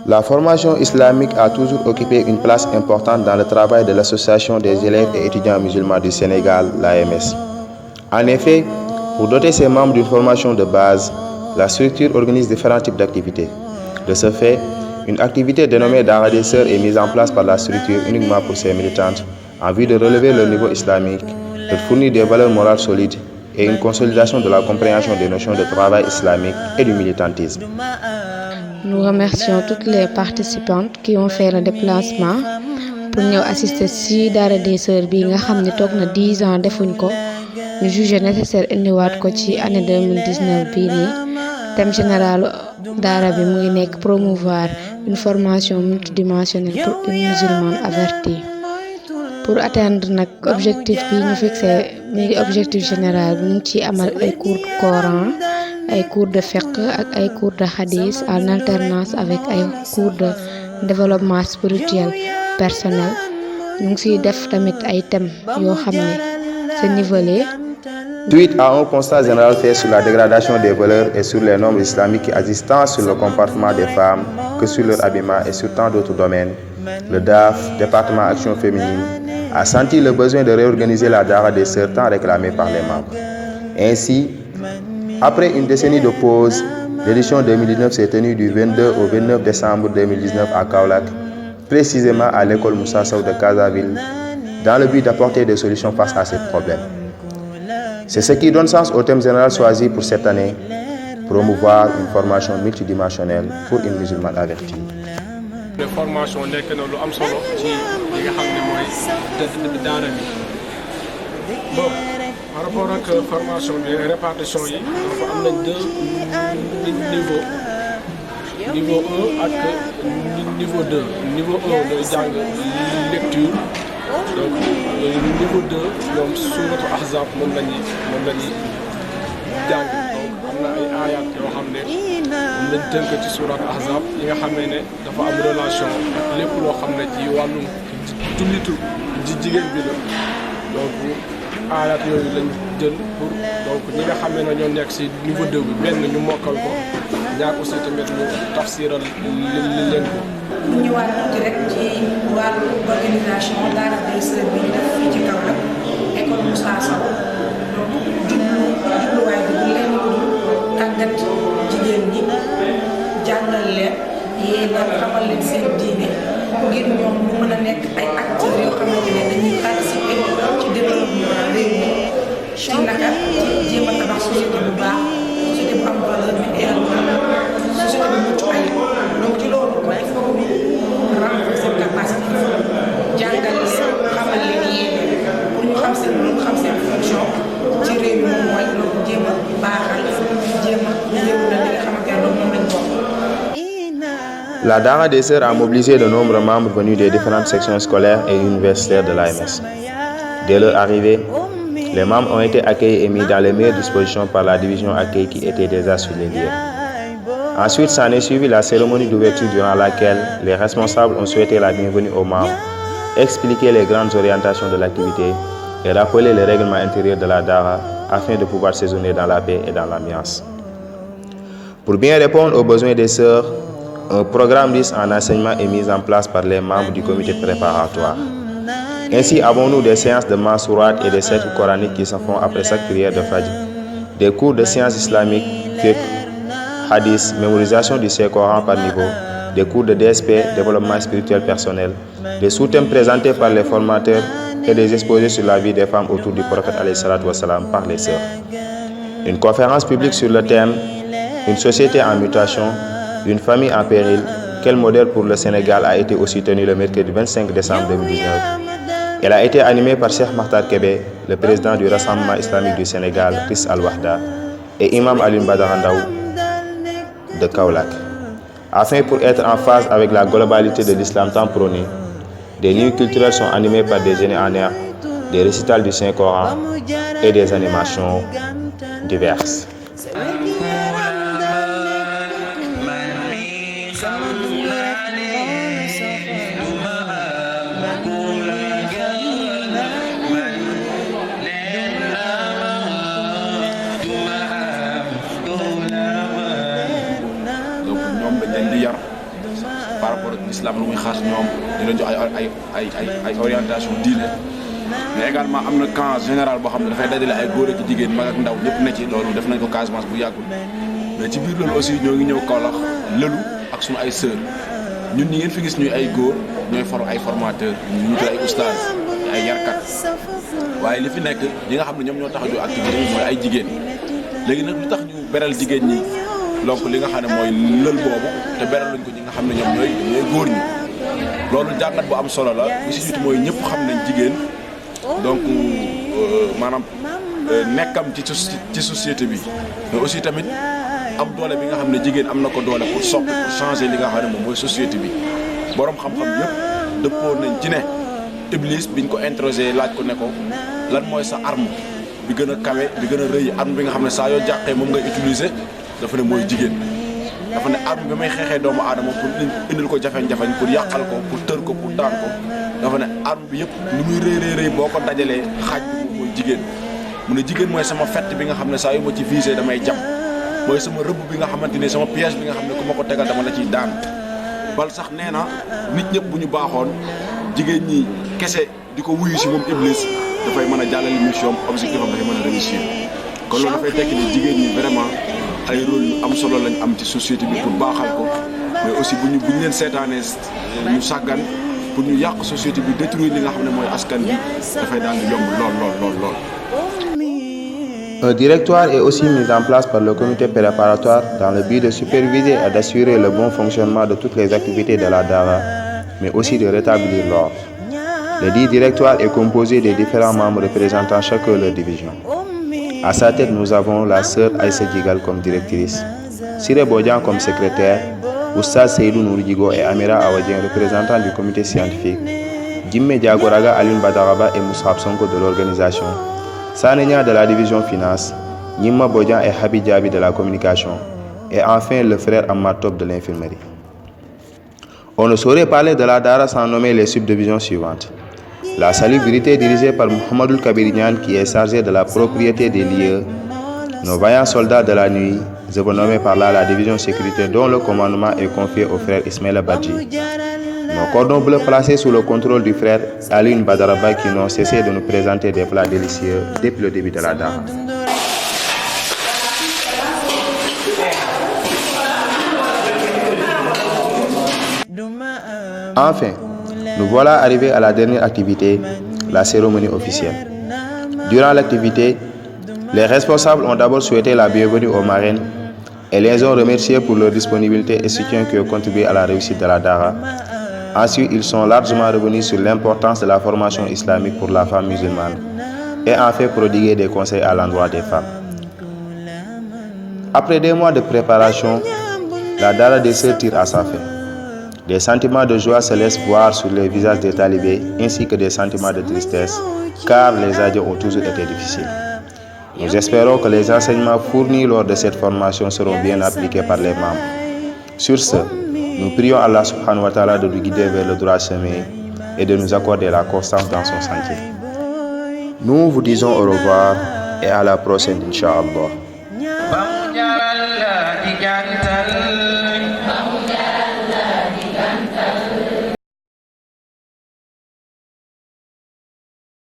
La formation islamique a toujours occupé une place importante dans le travail de l'Association des élèves et étudiants musulmans du Sénégal, l'AMS. En effet, pour doter ses membres d'une formation de base, la structure organise différents types d'activités. De ce fait, une activité dénommée Dara des Sœurs est mise en place par la structure uniquement pour ses militantes en vue de relever le niveau islamique, de fournir des valeurs morales solides et une consolidation de la compréhension des notions de travail islamique et du militantisme. Nous remercions toutes les participantes qui ont fait le déplacement pour ñëw assister ci Dara des Sœurs bi nga xam ne toog na 10 ans defuñ ko ñu jugé nécessaire indiwaat ko ci année 2019 bii nii. Thème général daara bi mu ngi nekk promouvoir une formation multidimensionnelle pour une musulmane avertie. Pour atteindre nag objectif bi ñu fixé mi objectif général bi ñu ngi ciy amal ay cours de Coran ay cours de fiqh ak ay cours de hadith en alternance avec ay cours de développement spirituel personnel ñu ngi ciy def tamit ay thèmes yoo xam ne c'est nivelé. Suite à un constat général fait sur la dégradation des valeurs et sur les normes islamiques qui agissent tant sur le comportement des femmes que sur leur habillement et sur tant d'autres domaines, le DAF, département Action féminine, a senti le besoin de réorganiser la Dara des Sœurs tant réclamée par les membres. Ainsi, après une décennie de pause, l'édition 2019 s'est tenue du 22 au 29 décembre 2019 à Kaolack, précisément à l'école Moussa Sow de Casaville, dans le but d'apporter des solutions face à ces problèmes. C'est ce qui donne sens au thème général choisi pour cette année, promouvoir une formation multidimensionnelle pour une musulmane avertie. La formation nekk na lu am solo ci li nga xam ne mooy daara bi bon par rapport ak formation bi répartition yi dafa am nañ deux niveau 1 ak niveau 2 niveau 1 day jàng lecture donc niveau 2 ñoom suuratu ahzab moom lañuy jàng donc am na ay ayat yoo xam ne moom lañ tënk ci suuratu ahzab yi nga xam ne dafa am relation ak lépp loo xam ne ci wàllum jullitu jigéen bi la donc ayat yooyu lañ jël pour donc ñi nga xam ne ñoo nekk ci niveau 2 bi benn ñu mokkal ko ñaar aussi tamit ñu tafsiral leen ko. ñu ñëwaat tuuti rek ci wàllu organisation Dara des Sœurs bi ñu def fii ci Kaolack école Moussa Sow donc jubluwaay bi bu leen tàggat jigéen ñi jàngal leen yee leen xamal leen seen diine ngir ñoom ñu mën a nekk ay acteurs yoo xamante ne dañuy participer ci développement réew mi ci naka ci jéem a tabax société bu baax société bu am valeur mais également société bu mucc ayib donc ci loolu il faut que ñu renforcer seen capacité jàngal leen xamal leen yéene pour ñu xam seen rôle xam seen fonction ci réew mi mooy loolu jéem a baaxal jéem a yëngu na li nga xamante ne moom lañ bokk. La Dara des Sœurs a mobilisé de nombreux membres venus des différentes sections scolaires et universitaires de l'AMS. Dès leur arrivée, les membres ont été accueillis et mis dans les meilleures dispositions par la division accueil qui était déjà sur les lieux. Ensuite, s'en est suivi la cérémonie d'ouverture durant laquelle les responsables ont souhaité la bienvenue aux membres, expliqué les grandes orientations de l'activité et rappelé les règlements intérieurs de la Dara afin de pouvoir séjourner dans la paix et dans l'ambiance. Pour bien répondre aux besoins des sœurs, un programme riche en enseignement est mis en place par les membres du comité préparatoire. Ainsi avons-nous des séances de Mansourat et des cercles coraniques qui se font après chaque prière de Fajr, des cours de sciences islamiques, fiqh, hadith, mémorisation du Saint-Coran par niveau, des cours de DSP, développement spirituel personnel, des sous-thèmes présentés par les formateurs et des exposés sur la vie des femmes autour du prophète alayhi salatu wassalam par les sœurs. Une conférence publique sur le thème « Une société en mutation, une famille en péril, quel modèle pour le Sénégal » a été aussi tenue le mercredi 25 décembre 2019. Elle a été animée par Cheikh Makhtar Kébé, le président du Rassemblement islamique du Sénégal, RIS Al-Wahda, et Imam Alioune Badara Ndao de Kaolack. Afin pour être en phase avec la globalité de l'islam tant prôné, des nuits culturelles sont animées par des génies en herbe, des récitals du Saint-Coran et des animations diverses. islam lu muy xaas ñoom di leen jox ay orientation diine mais également am na camp général boo xam ne dafay dajale ay góor ak jigéen mag ak ndaw ñëpp ne ci loolu def nañ ko Casamance bu yàggul mais ci biir loolu aussi ñoo ngi ñëw Kaolack lëlu ak suñu ay sœurs ñun ñi ngeen fi gis ñuy ay góor ñooy ay formateurs ñu tudd ay oustaz ay yarkat waaye li fi nekk ñi nga xam ne ñoom ñoo tax a jóg activité bi mooy ay jigéen léegi nag lu tax ñu beral jigéen ñi donc li nga xam ne mooy lël boobu te beral lañ ko ñi nga xam ne ñoom ñooy góor ñi loolu jàngat bu am solo la bi si jiitu mooy ñëpp xam nañ jigéen donc maanaam nekkam ci société bi mais aussi tamit am doole bi nga xam ne jigéen am na ko doole pour soppi pour changer li nga xam ne moom mooy société bi borom xam-xam yëpp dëppoo nañ ci ne Iblis biñ ko introsé laaj ko ne ko lan mooy sa arme bi gën a kawe bi gën a rëy arme bi nga xam ne saa yoo jàqee moom ngay utiliser dafa ne mooy jigéen dafa ne arme bi may xeexee doomu aadama pour indil ko jafeñ-jafeñ pour yàqal ko pour tër ko pour daan ko dafa ne arme bi yëpp lu muy rëy boo ko dajalee xaaj bi moom mooy jigéen mu ne jigéen mooy sama fett bi nga xam ne saa yu ma ci visé damay jam mooy sama rëbb bi nga xamante ni sama piège bi nga xam ne ku ma ko tegal dama la ciy daan bal sax nee na nit ñëpp bu ñu baaxoon jigéen ñi kese di ko wuyu si moom Iblis dafay mën a jàllale mission objectif am dafay mën a réussir kon loolu dafay tekki ne jigéen ñi vraiment ay rôle yu am solo lañ am ci société bi pour baaxal ko mais aussi bu ñu leen seetaanee ñu sàggan pour ñu yàq société bi détruire li nga xam ne mooy askan bi dafay daal di yomb lool. Un directoire est aussi mis en place par le comité préparatoire dans le but de superviser et d'assurer le bon fonctionnement de toutes les activités de la Dara, mais aussi de rétablir l'ordre. Le dit directoire est composé des différents membres représentant chacun leur division. À sa tête, nous avons la sœur Aïssa Djigal comme directrice, Siré Bodian comme secrétaire, Oustaz Seydou Nouridigo et Amira Awadien représentants du comité scientifique, Jimme Diagoraga, Alun Badaraba et Moussab Sonko de l'organisation, Sanenya de la division finance, Nima Bodian et Habib Diaby de la communication, et enfin le frère Ammar Top de l'infirmerie. On ne saurait parler de la Dara sans nommer les subdivisions suivantes. La salubrité dirigée par Mohamedou Kabirignan qui est chargé de la propriété des lieux, nos vaillants soldats de la nuit, je vous nomme par là la division sécurité dont le commandement est confié au frère Ismaël Badji. Nos cordons bleus placés sous le contrôle du frère Alioune Badaraba qui n'ont cessé de nous présenter des plats délicieux depuis le début de la Dara. Enfin, nous voilà arrivés à la dernière activité, la cérémonie officielle. Durant l'activité, les responsables ont d'abord souhaité la bienvenue aux marraines et les ont remerciés pour leur disponibilité et soutien qui ont contribué à la réussite de la Dara. Ensuite, ils sont largement revenus sur l'importance de la formation islamique pour la femme musulmane et en fait prodigué des conseils à l'endroit des femmes. Après des mois de préparation, la Dara des Sœurs tire à sa fin. Des sentiments de joie se laissent voir sur les visages des talibés ainsi que des sentiments de tristesse car les adieux ont toujours été difficiles. Nous espérons que les enseignements fournis lors de cette formation seront bien appliqués par les membres. Sur ce, nous prions Allah subhanahu wa ta'ala de nous guider vers le droit chemin et de nous accorder la constance dans son sentier. Nous vous disons au revoir et à la prochaine, Inch'Allah.